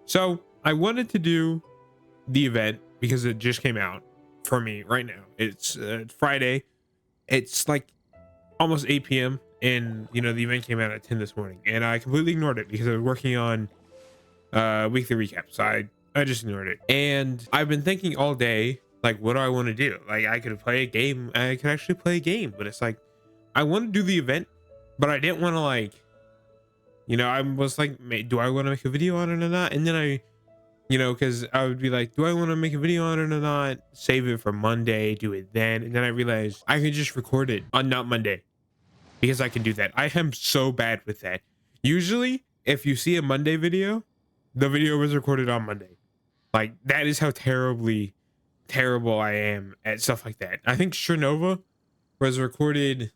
So I wanted to do the event because it just came out for me right now. It's Friday. It's like almost 8 p.m. and the event came out at 10 this morning, and I completely ignored it because I was working on weekly recaps. So I just ignored it, and I've been thinking all day, like, what do I want to do? Like, I could play a game. I could actually play a game, but it's like I want to do the event, but I didn't want to I was like, do I want to make a video on it or not? And then because I would be like, do I want to make a video on it or not? Save it for Monday, do it then. And then I realized I can just record it on not Monday because I can do that. I am so bad with that. Usually, if you see a Monday video, the video was recorded on Monday. Like, that is how terrible I am at stuff like that. I think was recorded.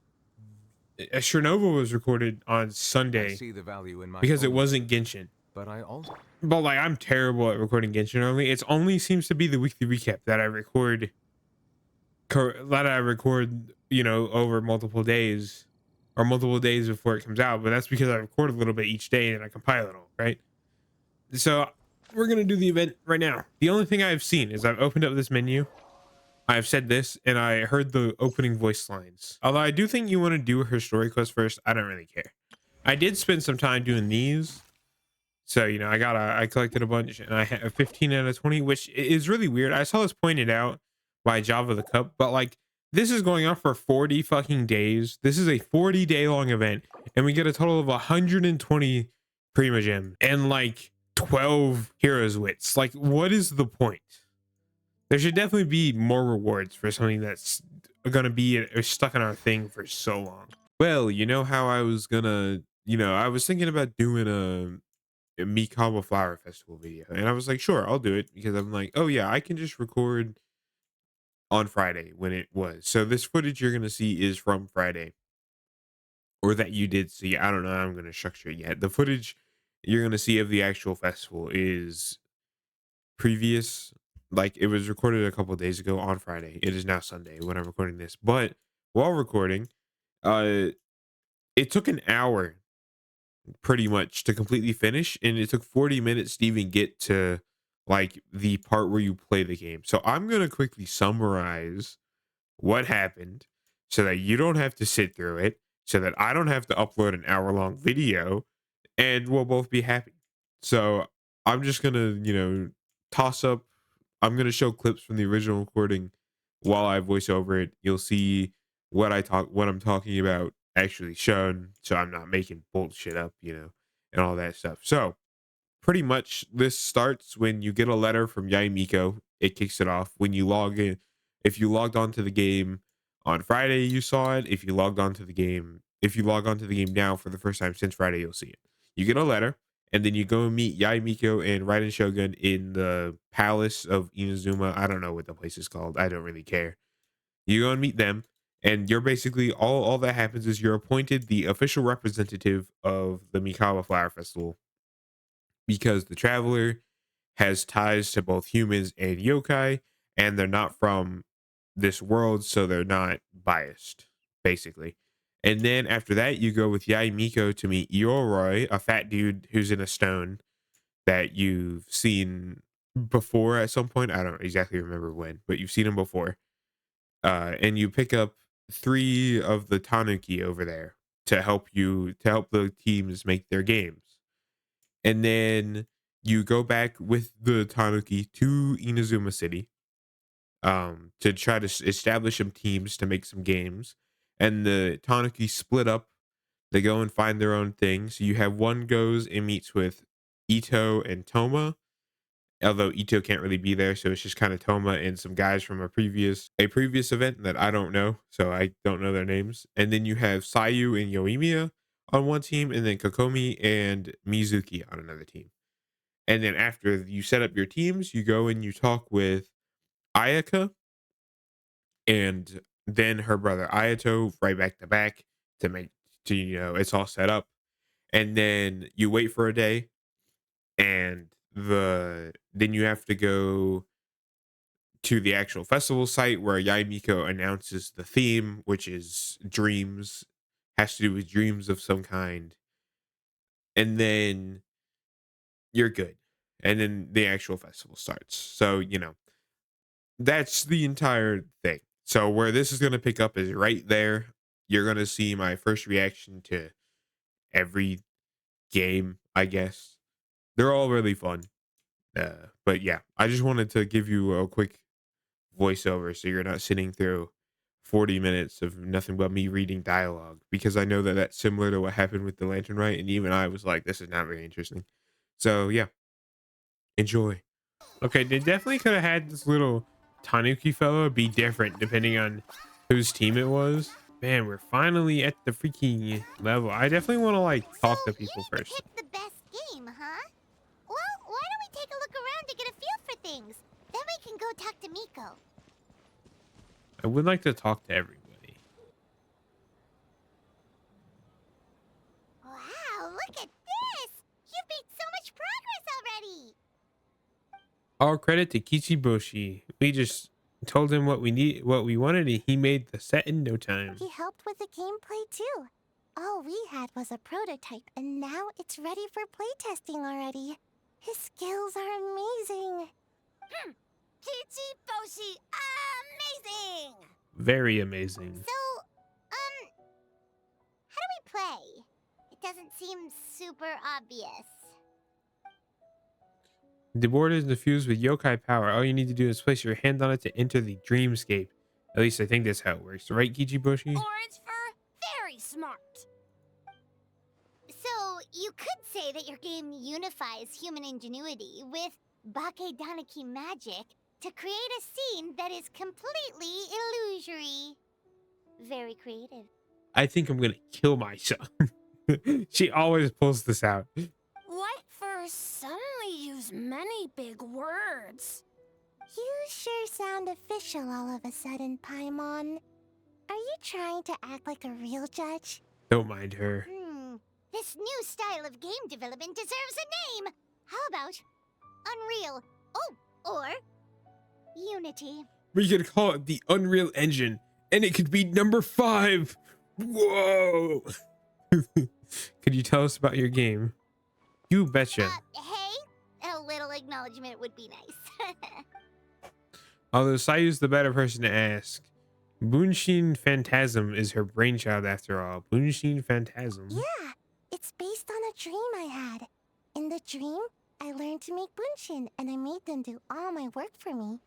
Chernobyl was recorded on Sunday see the value in my because it own, wasn't Genshin. but I also But like, I'm terrible at recording Genshin only. It's only seems to be the weekly recap that I record. Over multiple days or multiple days before it comes out. But that's because I record a little bit each day and I compile it all, right? So we're gonna do the event right now. The only thing I've seen is I've opened up this menu. I've said this and I heard the opening voice lines. Although I do think you want to do her story quest first. I don't really care. I did spend some time doing these. So, I collected a bunch and I had a 15 out of 20, which is really weird. I saw this pointed out by Java the Cup, but like, this is going on for 40 fucking days. This is a 40-day long event, and we get a total of 120 Prima Gem and like 12 Heroes Wits. Like, what is the point? There should definitely be more rewards for something that's gonna be stuck in our thing for so long. Well, you know how I was gonna, I was thinking about doing a Mikawa Flower Festival video. And I was like, sure, I'll do it because I'm like, oh yeah, I can just record on Friday when it was. So this footage you're gonna see is from Friday. Or that you did see. I don't know how I'm gonna structure it yet. The footage you're gonna see of the actual festival is previous. Like, it was recorded a couple of days ago on Friday. It is now Sunday when I'm recording this. But while recording, uh it took an hour pretty much to completely finish, and it took 40 minutes to even get to like the part where you play the game. So I'm going to quickly summarize what happened so that you don't have to sit through it, so that I don't have to upload an hour long video, and we'll both be happy. So I'm just going to, toss up, I'm going to show clips from the original recording while I voice over it. You'll see what I'm talking about actually shown, so I'm not making bullshit up, and all that stuff. So pretty much this starts when you get a letter from Yaimiko. It kicks it off when you log in. If you logged onto the game on Friday, you saw it. If you log onto the game now for the first time since Friday, you'll see it. You get a letter, and then you go and meet Yaimiko and Raiden Shogun in the palace of Inazuma. I don't know what the place is called. I don't really care. You go and meet them, and you're basically all that happens is you're appointed the official representative of the Mikawa Flower Festival because the traveler has ties to both humans and yokai, and they're not from this world, so they're not biased, basically. And then after that, you go with Yai Miko to meet Yoroi, a fat dude who's in a stone that you've seen before at some point. I don't exactly remember when, but you've seen him before. And you pick up 3 of the Tanuki over there to help the teams make their games. And then you go back with the Tanuki to Inazuma City to try to establish some teams to make some games. And the Tanuki split up. They go and find their own thing. So you have one goes and meets with Ito and Toma, although Ito can't really be there, so it's just kind of Toma and some guys from a previous event that I don't know, so I don't know their names. And then you have Sayu and Yoimiya on one team, and then Kokomi and Mizuki on another team. And then after you set up your teams, you go and you talk with Ayaka and then her brother Ayato right back to back it's all set up. And then you wait for a day, and then you have to go to the actual festival site where Yaimiko announces the theme, which is dreams, has to do with dreams of some kind. And then you're good. and then the actual festival starts. So, that's the entire thing. So where this is going to pick up is right there. You're going to see my first reaction to every game, I guess. They're all really fun. But yeah, I just wanted to give you a quick voiceover so you're not sitting through 40 minutes of nothing but me reading dialogue, because I know that that's similar to what happened with the Lantern Rite, and even I was like, this is not very interesting. So yeah, enjoy. Okay, they definitely could have had this little Tanuki fellow be different depending on whose team it was. Man, we're finally at the freaking level. I definitely want to like So, talk to you people need to first. pick the best game, huh? Well, why don't we take a look around to get a feel for things? Then we can go talk to Miko. I would like to talk to everybody. Wow, look at this! You've made so much progress already! All credit to Kichiboshi. We just told him what we wanted, and he made the set in no time. He helped with the gameplay too. All we had was a prototype, and now it's ready for playtesting already. His skills are amazing. Kichiboshi, amazing! Very amazing. So, how do we play? It doesn't seem super obvious. The board is infused with yokai power. All you need to do is place your hand on it to enter the dreamscape. At least I think that's how it works, right, Kichiboshi? Orange for very smart. So, you could say that your game unifies human ingenuity with Bakedaniki magic to create a scene that is completely illusory. Very creative. I think I'm gonna kill myself. She always pulls this out. White fur suddenly use many big words. You sure sound official all of a sudden, Paimon. Are you trying to act like a real judge? Don't mind her. This new style of game development deserves a name. How about Unreal? Oh, or Unity. We could call it the Unreal Engine, and it could be number 5. Whoa! Could you tell us about your game? You betcha. Hey, a little acknowledgement would be nice. Although Sayu's the better person to ask. Bunshin Phantasm is her brainchild after all. Bunshin Phantasm. Yeah, it's based on a dream I had. In the dream, I learned to make bunshin, and I made them do all my work for me.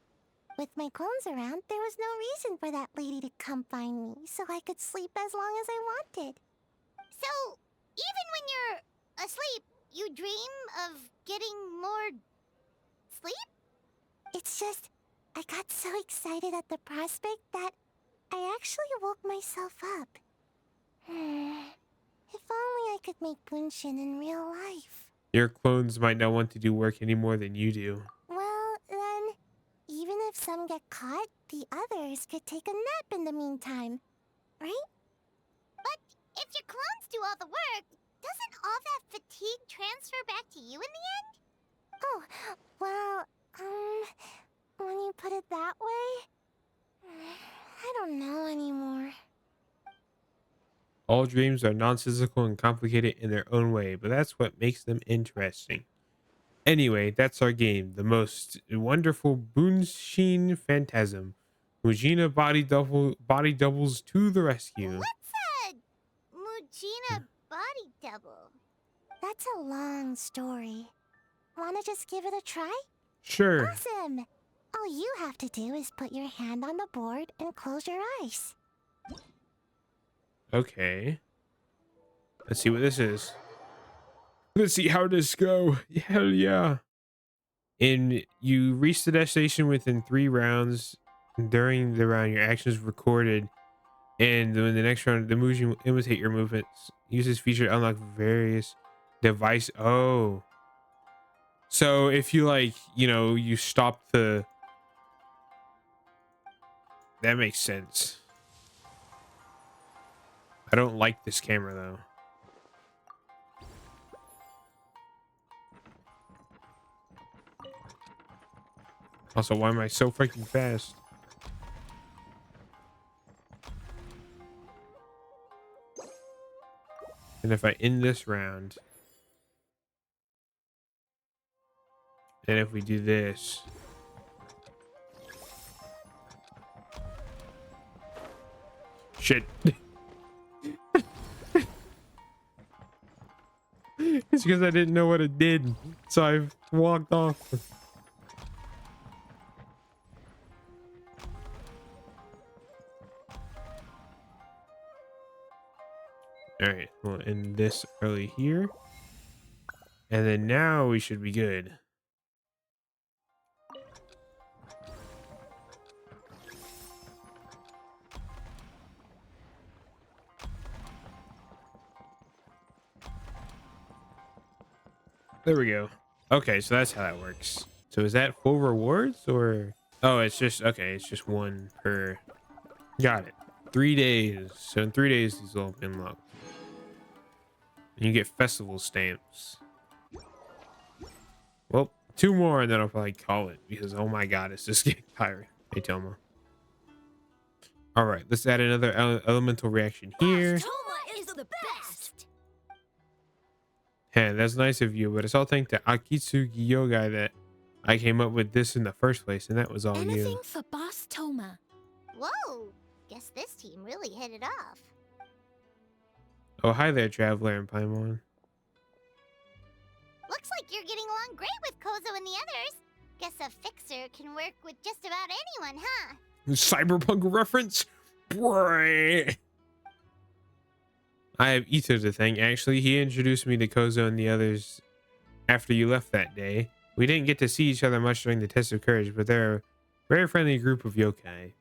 With my clones around, there was no reason for that lady to come find me, so I could sleep as long as I wanted. So, even when you're asleep, you dream of getting more sleep? It's just, I got so excited at the prospect that I actually woke myself up. If only I could make bunshin in real life. Your clones might not want to do work any more than you do. Well, then, even if some get caught, the others could take a nap in the meantime, right? But if your clones do all the work, doesn't all that fatigue transfer back to you in the end? Oh, well, when you put it that way, I don't know anymore. All dreams are nonsensical and complicated in their own way, but that's what makes them interesting. Anyway, that's our game. The most wonderful Bunshin Phantasm. Mujina body doubles to the rescue. What's a Mujina body double? That's a long story. Wanna just give it a try? Sure. Awesome! All you have to do is put your hand on the board and close your eyes. Okay. Let's see what this is. Let's see how this go. Hell yeah. And you reach the destination within 3 rounds. During the round, your actions recorded. And in the next round, the moves you imitate your movements. Use this feature to unlock various device. Oh. So if you you stop the... That makes sense. I don't like this camera though. Also, why am I so freaking fast? And if I end this round... And if we do this, shit. It's because I didn't know what it did, so I walked off. All right, we'll end this early here, and then now we should be good. There we go. Okay, so that's how that works. So is that full rewards or? Oh, it's just, okay, it's just one per. Got it. 3 days. So in 3 days, these will be unlocked. And you get festival stamps. Well, 2 more and then I'll probably call it because, oh my God, it's just getting tiring. Hey, Toma. All right, let's add another elemental reaction here. Toma is the best. Hey, that's nice of you, but it's all thanks to Akitsugi Yogai that I came up with this in the first place, and that was all Anything you. for Boss Toma. Whoa! Guess this team really hit it off. Oh, hi there, Traveler and Paimon. Looks like you're getting along great with Kozo and the others. Guess a fixer can work with just about anyone, huh? Cyberpunk reference? Boy. I have Ito to thank. Actually, he introduced me to Kozo and the others after you left that day. We didn't get to see each other much during the test of courage, but they're a very friendly group of yokai.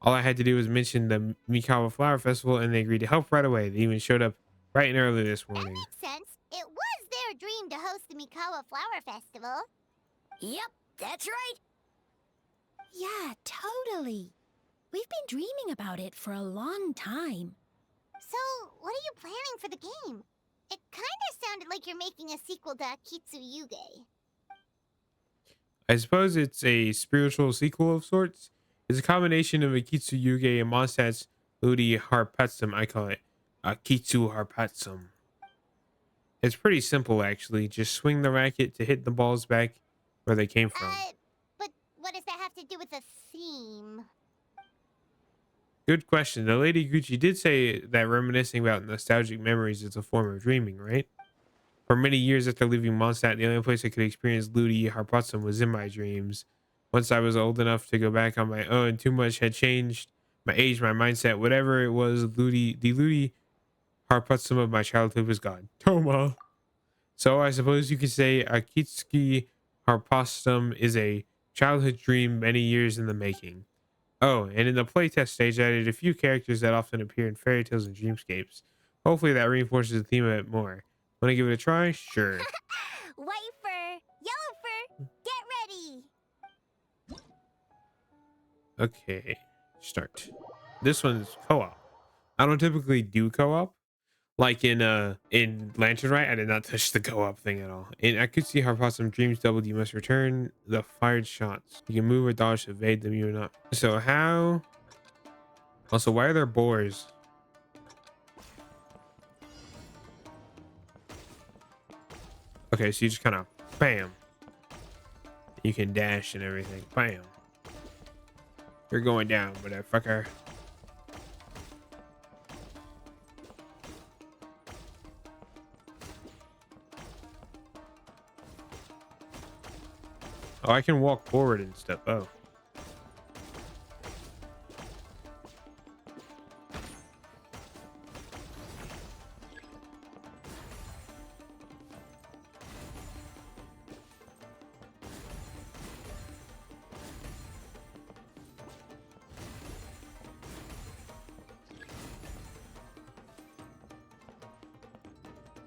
All I had to do was mention the Mikawa Flower Festival, and they agreed to help right away. They even showed up bright and early this That morning. makes sense. It was their dream to host the Mikawa Flower Festival. Yep, that's right. Yeah, totally. We've been dreaming about it for a long time. So, what are you planning for the game? It kinda sounded like you're making a sequel to Akitsu Yuge. I suppose it's a spiritual sequel of sorts. It's a combination of Akitsu Yuge and Mondstadt's Ludi Harpatsum. I call it Akitsu Harpatsum. It's pretty simple, actually. Just swing the racket to hit the balls back where they came from. But what does that have to do with the theme? Good question. The Lady Gucci did say that reminiscing about nostalgic memories is a form of dreaming, right? For many years after leaving Mondstadt, the only place I could experience Ludi Harpatsum was in my dreams. Once I was old enough to go back on my own, too much had changed. My age, my mindset, whatever it was, the Ludi Harpatsum of my childhood was gone. Toma. So I suppose you could say Akitsuki Harpatsum is a childhood dream many years in the making. Oh, and in the playtest stage, I added a few characters that often appear in fairy tales and dreamscapes. Hopefully that reinforces the theme a bit more. Want to give it a try? Sure. White fur, yellow fur, get ready! Okay, start. This one's co-op. I don't typically do co-op. Like in Lantern Rite, I did not touch the co-op thing at all. In Akutsuki Harpatsum Dreams Doubled, you must return the fired shots. You can move or dodge to evade them, you or not. So how? Also, why are there boars? Okay, so you just kind of bam. You can dash and everything. Bam. You're going down, motherfucker. Oh, I can walk forward and stuff. Oh.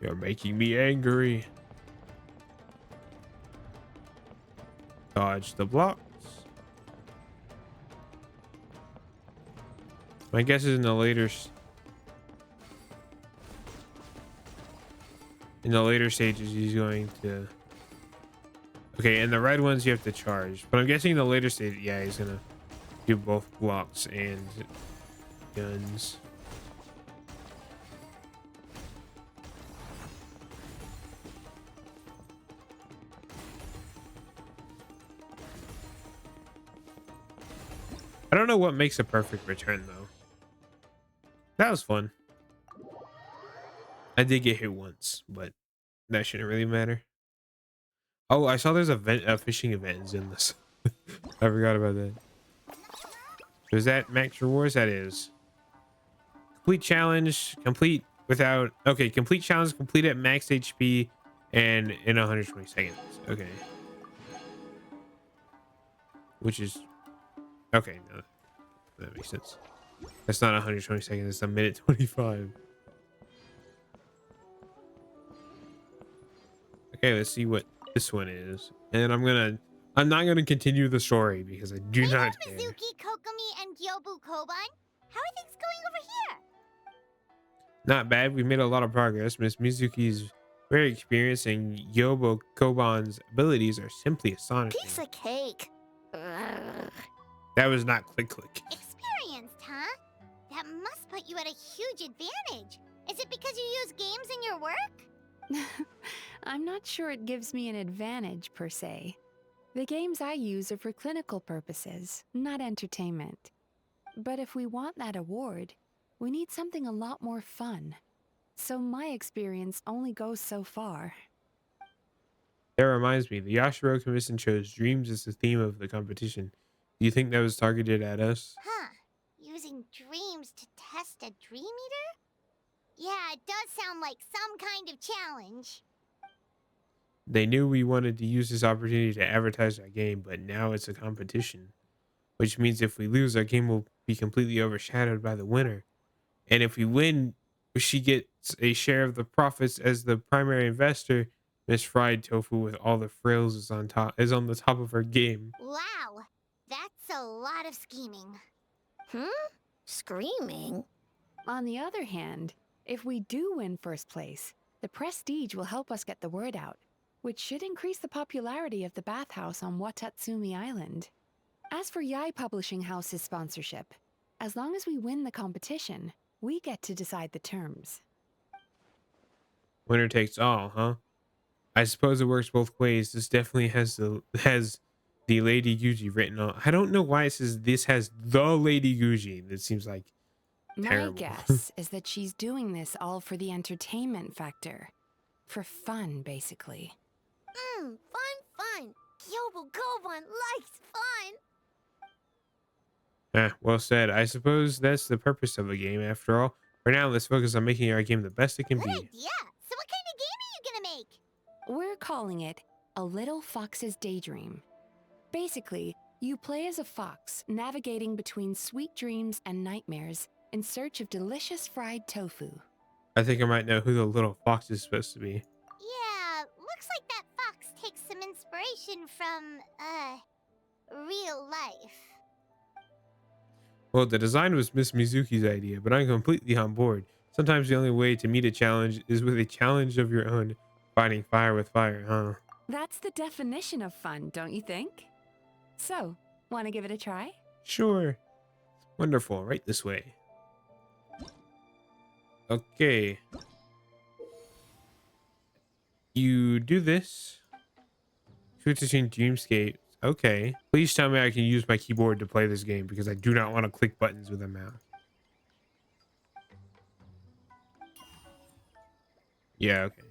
You're making me angry. Dodge the blocks. My guess is in the later stages he's going to. Okay, and the red ones you have to charge, but I'm guessing in the later stage, yeah, he's gonna do both blocks and guns. don't know what makes a perfect return though. That was fun. I did get hit once, but that shouldn't really matter. Oh, I saw there's a fishing event in this. I forgot about that. So is that max rewards? That is. Complete challenge, complete without, okay, complete challenge, complete at max HP and in 120 seconds. Okay. Which is, okay, no, that makes sense. That's not 120 seconds, it's a minute 25. Okay, let's see what this one is. And I'm not gonna continue the story because I do not care. Mizuki, Kokomi, and Gyobu Koban. How are things going over here? Not bad. We made a lot of progress. Miss Mizuki's very experienced and Yobo Koban's abilities are simply astonishing. Piece of cake. Ugh. That was not click click. Experienced, huh? That must put you at a huge advantage. Is it because you use games in your work? I'm not sure it gives me an advantage per se. The games I use are for clinical purposes, not entertainment. But if we want that award, we need something a lot more fun. So my experience only goes so far. That reminds me, the Yashiro Commission chose dreams as the theme of the competition. Do you think that was targeted at us? Huh. Using dreams to test a dream eater? Yeah, it does sound like some kind of challenge. They knew we wanted to use this opportunity to advertise our game, but now it's a competition. Which means if we lose, our game will be completely overshadowed by the winner. And if we win, she gets a share of the profits as the primary investor. Miss Fried Tofu with all the frills is on the top of her game. Wow. That's a lot of scheming. Screaming? On the other hand, if we do win first place, the prestige will help us get the word out, which should increase the popularity of the bathhouse on Watatsumi Island. As for Yai Publishing House's sponsorship, as long as we win the competition, we get to decide the terms. Winner takes all, huh? I suppose it works both ways. This definitely has the Lady Guji written on. I don't know why it says this has the Lady Guji. That seems like My terrible. guess is that she's doing this all for the entertainment factor. For fun, basically. Fun. Kyobu Koban likes fun. Well said. I suppose that's the purpose of a game after all. For now, let's focus on making our game the best it can Good be. idea. So what kind of game are you gonna make? We're calling it A Little Fox's Daydream. Basically, you play as a fox navigating between sweet dreams and nightmares in search of delicious fried tofu. I think I might know who the little fox is supposed to be. Yeah, looks like that fox takes some inspiration from, real life. Well, the design was Miss Mizuki's idea, but I'm completely on board. Sometimes the only way to meet a challenge is with a challenge of your own. Fighting fire with fire, huh? That's the definition of fun, don't you think? So, want to give it a try? Sure. Wonderful. Right this way. Okay. You do this. Switch between Dreamscape. Okay. Please tell me I can use my keyboard to play this game because I do not want to click buttons with a mouse. Yeah, okay.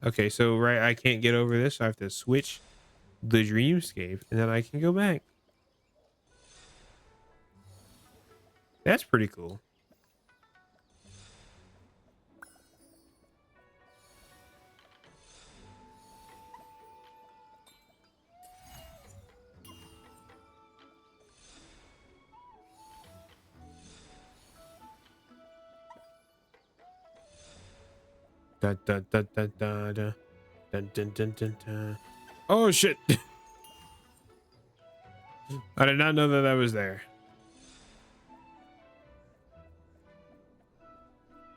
Okay, so right, I can't get over this. So I have to switch the Dreamscape and then I can go back. That's pretty cool. Da, da, da, da, da, da. Dun, dun, dun, dun, dun. Oh shit! I did not know that that was there.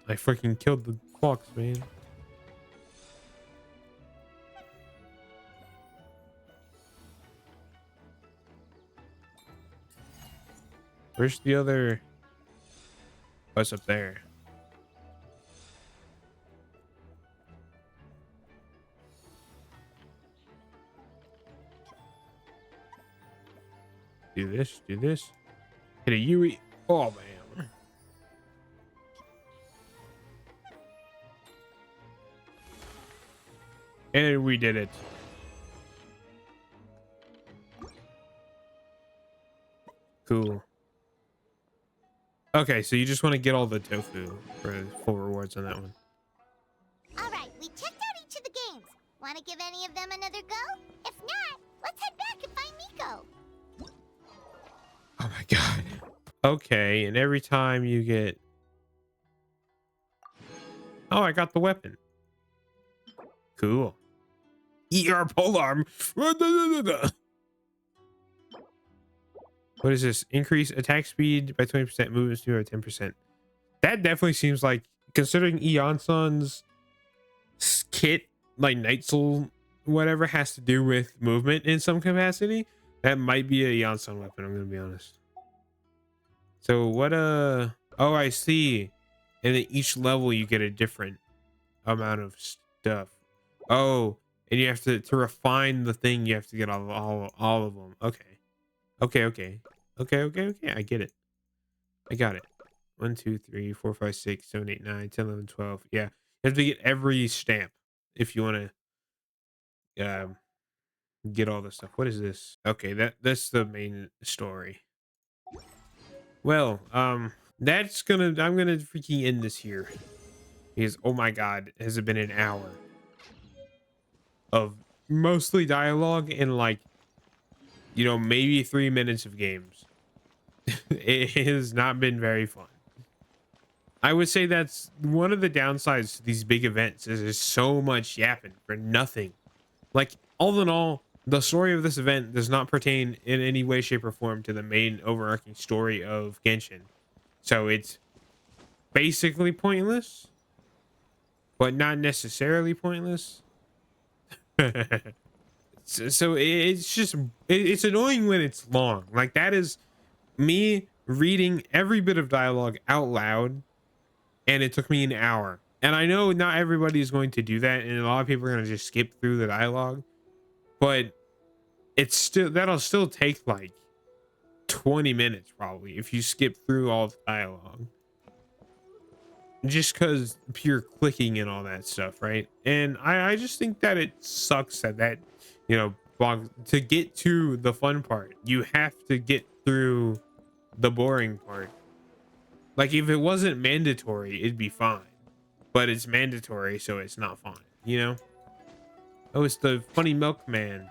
I freaking killed the fox, man. Where's the other? What's up there? Do this. Do this. Hit a Yui. Oh man. And we did it. Cool. Okay, so you just want to get all the tofu for full rewards on that one. All right, we checked out each of the games. Want to give any of them another go? If not, let's head back and find Miko. Oh my god. Okay, and every time you get... Oh, I got the weapon. Cool. ER polearm. What is this? Increase attack speed by 20%, movement speed by 10%. That definitely seems like, considering Eon Sun's kit, like Night Soul, whatever, has to do with movement in some capacity, that might be a Eon Sun weapon, I'm gonna be honest. So what oh, I see. And at each level you get a different amount of stuff. Oh, and you have to refine the thing, you have to get all of them. Okay. Okay. I get it. I got it. 1, 2, 3, 4, 5, 6, 7, 8, 9, 10, 11, 12. Yeah. You have to get every stamp if you want to get all the stuff. What is this? Okay, that's the main story. Well, I'm gonna freaking end this here. Because oh my god, has it been an hour of mostly dialogue and like, you know, maybe 3 minutes of games. It has not been very fun. I would say that's one of the downsides to these big events is there's so much yapping for nothing. Like, all in all, the story of this event does not pertain in any way, shape, or form to the main overarching story of Genshin. So it's basically pointless, but not necessarily pointless. So it's just, it's annoying when it's long. Like, that is me reading every bit of dialogue out loud, and it took me an hour. And I know not everybody is going to do that, and a lot of people are going to just skip through the dialogue, but it's still, that'll still take like 20 minutes probably if you skip through all the dialogue, just because pure clicking and all that stuff, right? And I just think that it sucks that you know, to get to the fun part you have to get through the boring part. Like, if it wasn't mandatory it'd be fine, but it's mandatory, so it's not fun, you know? Oh, it's the funny milkman.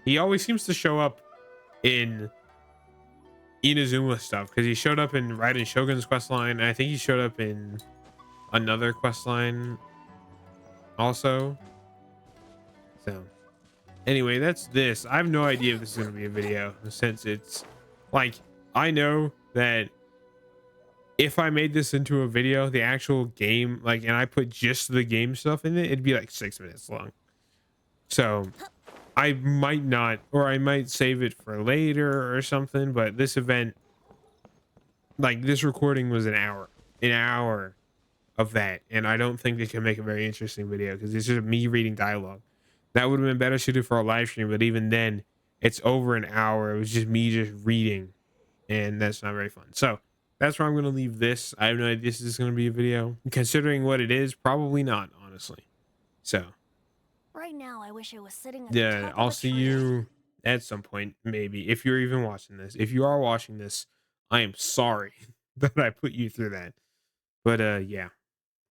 He always seems to show up in Inazuma stuff, because he showed up in Raiden Shogun's questline, and I think he showed up in another questline also. So anyway, that's this. I have no idea if this is going to be a video, since it's like, I know that if I made this into a video, the actual game, like, and I put just the game stuff in it, it'd be like 6 minutes long. So I might not, or I might save it for later or something, but this event, like, this recording was an hour of that, and I don't think they can make a very interesting video because it's just me reading dialogue. That would have been better suited for a live stream, but even then it's over an hour. It was just me just reading, and that's not very fun. So that's where I'm going to leave this. I have no idea if this is going to be a video, considering what it is. Probably not, honestly. So Right now, I wish I was sitting at the yeah, top of I'll a see tree. you at some point, maybe, if you're even watching this. If you are watching this, I am sorry that I put you through that. But yeah.